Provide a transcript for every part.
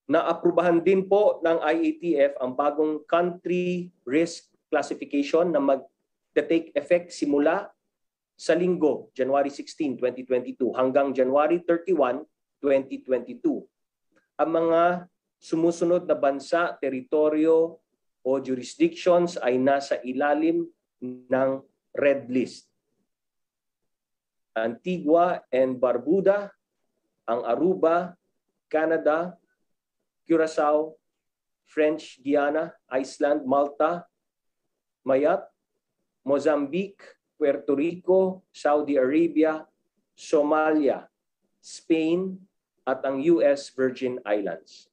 Naaprubahan din po ng IATF ang bagong country risk classification na mag-take effect simula sa linggo, January 16, 2022 hanggang January 31, 2022. Ang mga sumusunod na bansa, teritoryo o jurisdictions ay nasa ilalim ng red list. Antigua and Barbuda, ang Aruba, Canada, Curaçao, French Guiana, Iceland, Malta, Mayotte, Mozambique, Puerto Rico, Saudi Arabia, Somalia, Spain, at ang US Virgin Islands.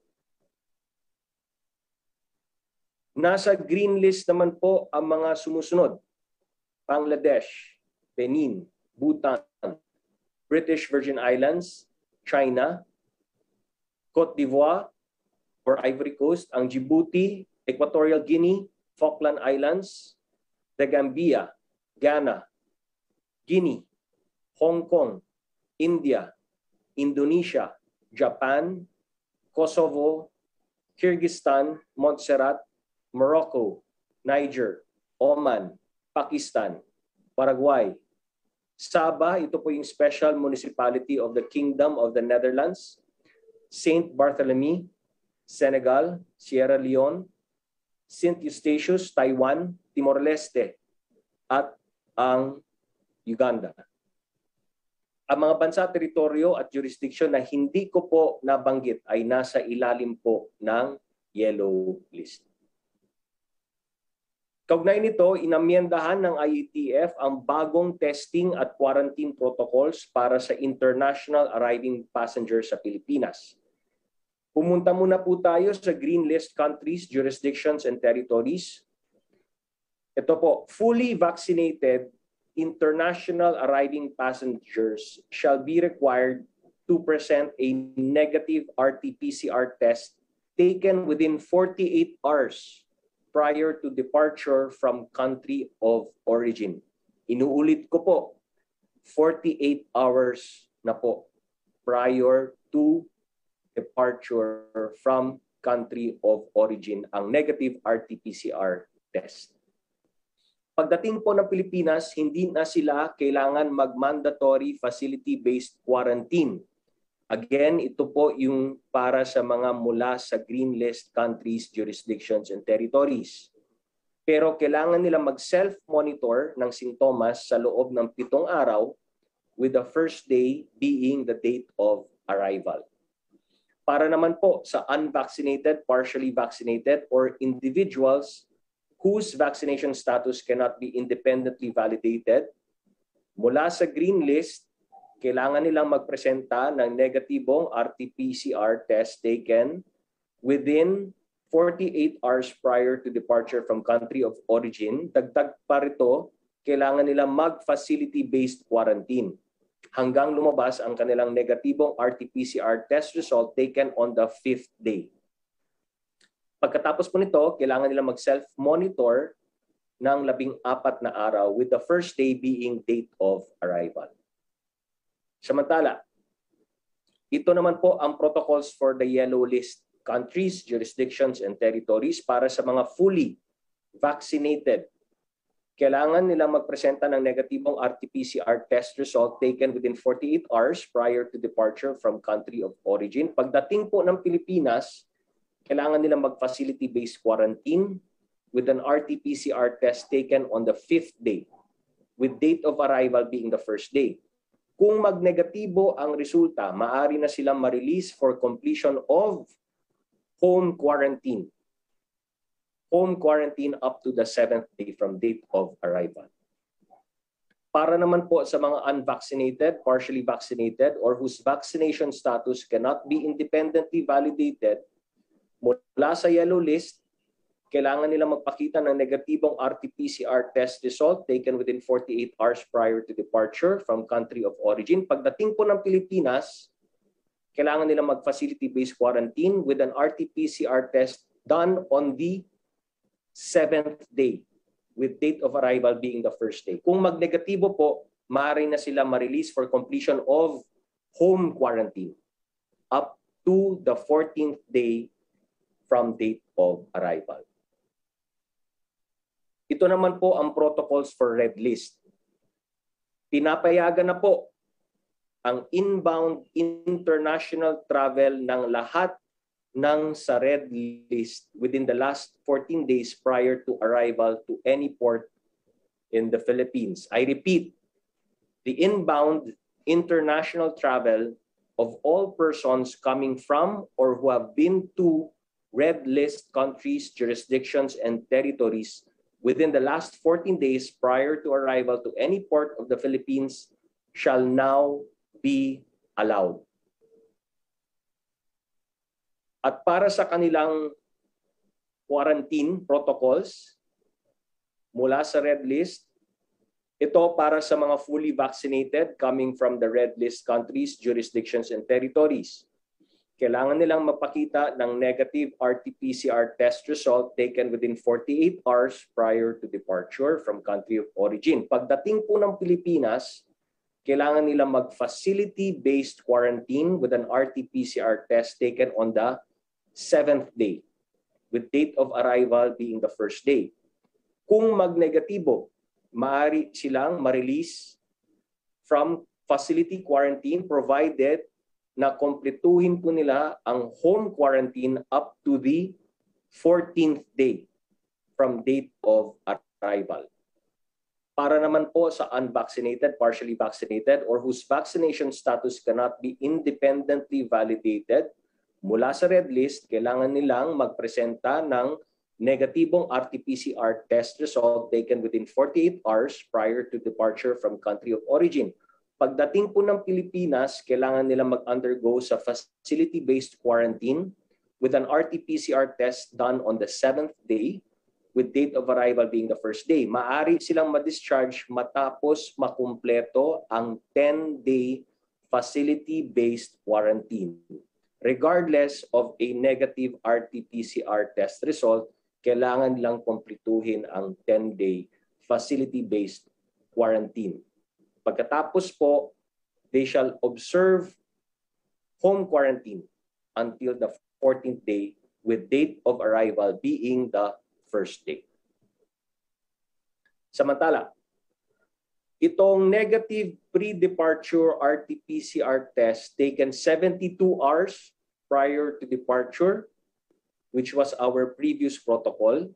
Nasa green list naman po ang mga sumusunod: Bangladesh, Benin, Bhutan, British Virgin Islands, China, Cote d'Ivoire or Ivory Coast, ang Djibouti, Equatorial Guinea, Falkland Islands, The Gambia, Ghana, Guinea, Hong Kong, India, Indonesia, Japan, Kosovo, Kyrgyzstan, Montserrat, Morocco, Niger, Oman, Pakistan, Paraguay, Sabah, ito po yung Special Municipality of the Kingdom of the Netherlands, Saint Barthélemy, Senegal, Sierra Leone, Saint Eustatius, Taiwan, Timor-Leste, at ang Uganda. Ang mga bansa, teritoryo at jurisdiction na hindi ko po nabanggit ay nasa ilalim po ng yellow list. Kaugnay nito, inamyendahan ng IATF ang bagong testing at quarantine protocols para sa international arriving passengers sa Pilipinas. Pumunta muna po tayo sa green list countries, jurisdictions, and territories. Ito po, fully vaccinated international arriving passengers shall be required to present a negative RT-PCR test taken within 48 hours prior to departure from country of origin. Inuulit ko po, 48 hours na po prior to departure from country of origin ang negative RT-PCR test. Pagdating po ng Pilipinas, hindi na sila kailangan mag-mandatory facility-based quarantine. Again, ito po yung para sa mga mula sa green list countries, jurisdictions, and territories. Pero kailangan nila mag-self-monitor ng sintomas sa loob ng 7 araw with the first day being the date of arrival. Para naman po sa unvaccinated, partially vaccinated, or individuals whose vaccination status cannot be independently validated, mula sa green list, kailangan nilang magpresenta ng negatibong RT-PCR test taken within 48 hours prior to departure from country of origin. Dagdag pa rito, kailangan nilang mag-facility-based quarantine hanggang lumabas ang kanilang negatibong RT-PCR test result taken on the 5th day. Pagkatapos po nito, kailangan nilang mag-self-monitor ng 14 na araw with the first day being date of arrival. Samantala, ito naman po ang protocols for the yellow list countries, jurisdictions, and territories para sa mga fully vaccinated. Kailangan nilang magpresenta ng negatibong RT-PCR test result taken within 48 hours prior to departure from country of origin. Pagdating po ng Pilipinas, kailangan nilang mag-facility-based quarantine with an RT-PCR test taken on the 5th day, with date of arrival being the first day. Kung magnegatibo ang resulta, maaari na silang ma-release for completion of home quarantine. Home quarantine up to the 7th day from date of arrival. Para naman po sa mga unvaccinated, partially vaccinated, or whose vaccination status cannot be independently validated, mula sa yellow list, kailangan nilang magpakita ng negatibong RT-PCR test result taken within 48 hours prior to departure from country of origin. Pagdating po ng Pilipinas, kailangan nilang mag-facility-based quarantine with an RT-PCR test done on the 7th day, with date of arrival being the first day. Kung magnegatibo po, maaari na sila ma-release for completion of home quarantine up to the 14th day from date of arrival. Ito naman po ang protocols for red list. Pinapayagan na po ang inbound international travel ng lahat ng sa red list within the last 14 days prior to arrival to any port in the Philippines. I repeat, the inbound international travel of all persons coming from or who have been to red list countries, jurisdictions, and territories within the last 14 days prior to arrival to any port of the Philippines shall now be allowed. At para sa kanilang quarantine protocols mula sa red list, ito para sa mga fully vaccinated coming from the red list countries, jurisdictions, and territories. Kailangan nilang mapakita ng negative RT-PCR test result taken within 48 hours prior to departure from country of origin. Pagdating po ng Pilipinas, kailangan nilang mag-facility-based quarantine with an RT-PCR test taken on the 7th day, with date of arrival being the 1st day. Kung mag-negatibo, maaari silang ma-release from facility quarantine provided na kompletuhin po nila ang home quarantine up to the 14th day from date of arrival. Para naman po sa unvaccinated, partially vaccinated, or whose vaccination status cannot be independently validated, mula sa red list, kailangan nilang magpresenta ng negatibong RT-PCR test result taken within 48 hours prior to departure from country of origin. Pagdating po ng Pilipinas, kailangan nilang mag-undergo sa facility-based quarantine with an RT-PCR test done on the 7th day with date of arrival being the 1st day. Maaari silang ma-discharge matapos makumpleto ang 10-day facility-based quarantine. Regardless of a negative RT-PCR test result, kailangan lang kumpletuhin ang 10-day facility-based quarantine. Pagkatapos po, they shall observe home quarantine until the 14th day with date of arrival being the 1st day. Samantala, itong negative pre-departure RT-PCR test taken 72 hours prior to departure, which was our previous protocol,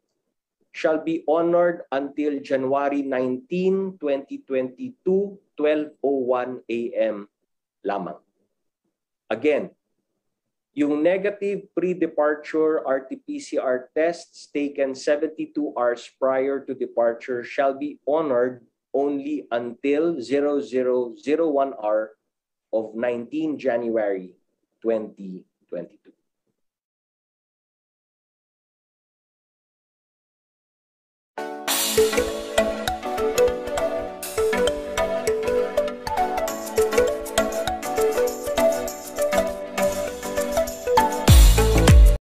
shall be honored until January 19, 2022, 12:01 a.m. lamang. Again, yung negative pre-departure RT-PCR tests taken 72 hours prior to departure shall be honored only until 0001 hour of 19 January 2022.